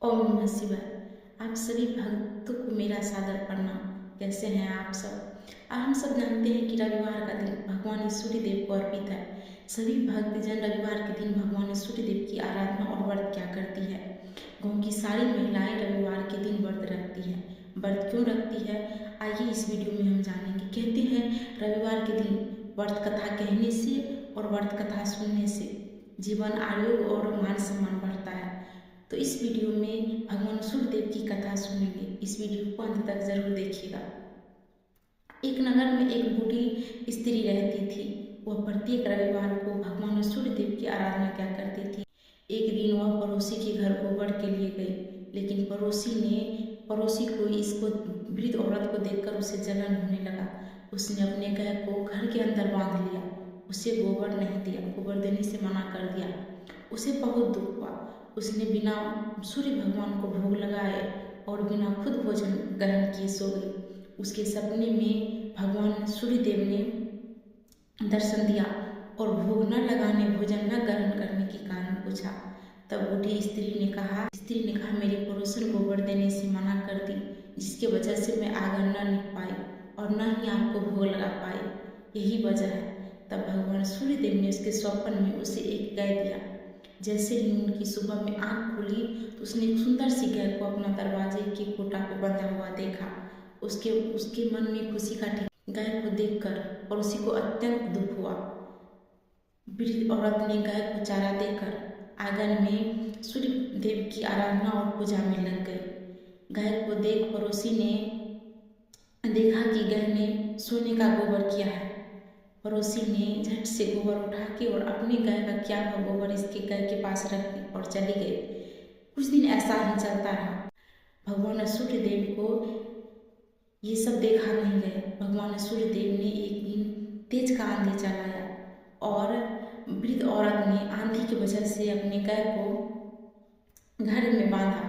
ओम नमः शिवाय। आप सभी भक्तों को मेरा सादर प्रणाम। कैसे हैं आप सब? हम सब जानते हैं कि रविवार का दिन भगवान सूर्य देव को अर्पित है। सभी भक्तजन रविवार के दिन भगवान सूर्य देव की आराधना और व्रत क्या करती है। गाँव की सारी महिलाएं रविवार के दिन व्रत रखती हैं। व्रत क्यों रखती है, आइए इस वीडियो में हम जानेंगे। कहते हैं रविवार के दिन व्रत कथा कहने से और व्रत कथा सुनने से जीवन आयु और मान सम्मान बढ़ता है। तो इस वीडियो में भगवान सूर्य देव की कथा सुनेंगे। इस वीडियो को अंत तक जरूर देखिएगा। एक नगर में एक बूढ़ी स्त्री रहती थी। वह प्रत्येक रविवार को भगवान सूर्य देव की आराधना क्या करती थी। एक दिन वह पड़ोसी के घर गोबर के लिए गई, लेकिन पड़ोसी को इसको वृद्ध औरत को देखकर उसे जलन होने लगा। उसने अपने गाय को घर के अंदर बांध लिया। उसे गोबर नहीं दिया, गोबर देने से मना कर दिया। उसे बहुत दुख हुआ। उसने बिना सूर्य भगवान को भोग लगाए और बिना खुद भोजन ग्रहण किए सो गई। उसके सपने में भगवान सूर्य देव ने दर्शन दिया और भोग न लगाने, भोजन न ग्रहण करने के कारण पूछा। तब बूढ़ी स्त्री ने कहा मेरे पड़ोसन गोबर देने से मना कर दी, जिसकी वजह से मैं आंगन न निप पाई और न ही आपको भोग लगा पाई। यही वजह है। तब भगवान सूर्य देव ने उसके स्वप्न में उसे एक गाय दिया। जैसे ही उनकी सुबह में आंख खुली तो उसने एक सुंदर सी गाय को अपना दरवाजे की खूंटा पे बंधा हुआ देखा। उसके मन में खुशी का ठिकाना। गाय को देखकर पड़ोसी को अत्यंत दुख हुआ। वृद्ध औरत ने गाय को चारा देकर आंगन में सूर्य देव की आराधना और पूजा में लग गई। गाय को देख पड़ोसी ने देखा कि गाय ने सोने का गोबर किया है। पड़ोसी ने झट से गोबर उठा के और अपनी गाय का क्या हुआ गोबर इसके गाय के पास रख दी और चली गई। कुछ दिन ऐसा ही चलता रहा। भगवान सूर्य देव को ये सब देखा नहीं गया। भगवान सूर्य देव ने एक दिन तेज का आंधी चलाया और वृद्ध औरत ने आंधी की वजह से अपने गाय को घर में बांधा।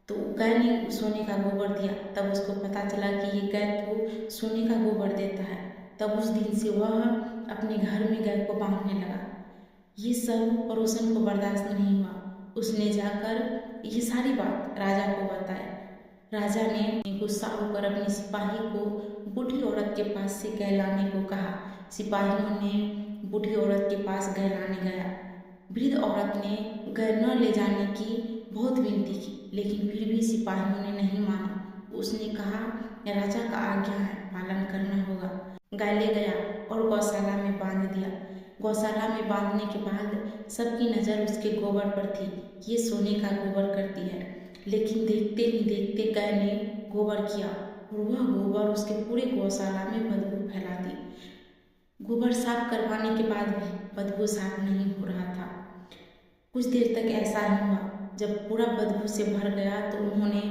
तो गाय ने सोने का गोबर दिया। तब उसको पता चला कि ये गाय तो सोने का गोबर देता है। तब उस दिन से वह अपने घर में गाय को बांधने लगा। ये सब पड़ोसन को बर्दाश्त नहीं हुआ। उसने जाकर ये सारी बात राजा को बताया। राजा ने गुस्सा होकर अपने सिपाही को बूढ़ी औरत के पास से गाय लाने को कहा। सिपाहियों ने बूढ़ी औरत के पास गाय लाने गया। वृद्ध औरत ने गाय न ले जाने की बहुत विनती की, लेकिन फिर भी सिपाहियों ने नहीं माना। उसने कहा राजा का आज्ञा है, पालन करना होगा। गाय ले गया और गौशाला में बांध दिया। गौशाला में बांधने के बाद सबकी नज़र उसके गोबर पर थी। ये सोने का गोबर करती है। लेकिन देखते ही देखते गाय ने गोबर किया और वह गोबर उसके पूरे गौशाला में बदबू फैला दी। गोबर साफ करवाने के बाद भी बदबू साफ नहीं हो रहा था। कुछ देर तक ऐसा ही हुआ। जब पूरा बदबू से भर गया तो उन्होंने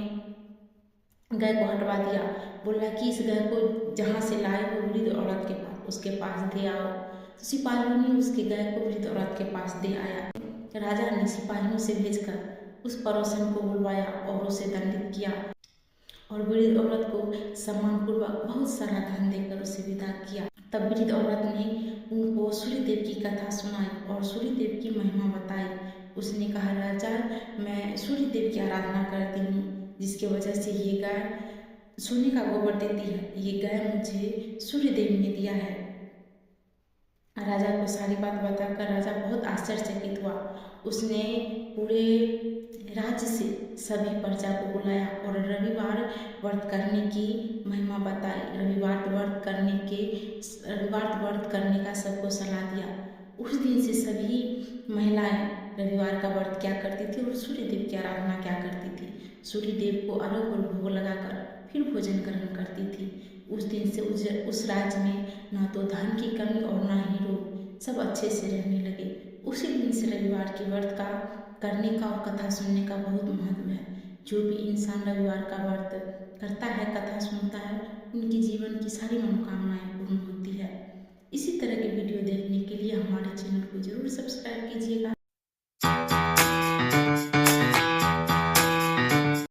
गाय को हटवा दिया। बोला कि इस गाय को जहाँ से लाए हो वृद्ध औरत के पास, उसके पास दे आओ। तो सिपाहियों ने उसकी गाय को वृद्ध औरत के पास दे आया। राजा ने सिपाहियों से भेजकर उस पड़ोसन को बुलवाया और उसे दंडित किया और वृद्ध औरत को सम्मानपूर्वक बहुत सारा धन देकर उसे विदा किया। तब वृद्ध औरत ने उनको सूर्य देव की कथा सुनाई और सूर्य देव की महिमा बताई। उसने कहा राजा, मैं सूर्य देव की आराधना करती हूँ, जिसकी वजह से ये गाय सोने का गोबर देती है। ये गाय मुझे सूर्य देव ने दिया है। राजा को सारी बात बताकर राजा बहुत आश्चर्यचकित हुआ। उसने पूरे राज्य से सभी प्रजा को बुलाया और रविवार व्रत करने की महिमा बताई। रविवार व्रत करने का सबको सलाह दिया। उस दिन से सभी महिलाएं रविवार का व्रत क्या करती थी और सूर्य देव की आराधना क्या करती थी। सूर्य देव को अर्घ्य और भोग लगाकर फिर भोजन ग्रहण करती थी। उस दिन से उस राज्य में ना तो धन की कमी और ना ही रोग, सब अच्छे से रहने लगे। उसी दिन से रविवार के व्रत का करने का और कथा सुनने का बहुत महत्व है। जो भी इंसान रविवार का व्रत करता है, कथा सुनता है, उनके जीवन की सारी मनोकामनाएं पूर्ण होती है। इसी तरह के वीडियो देखने के लिए हमारे चैनल को जरूर सब्सक्राइब कीजिएगा।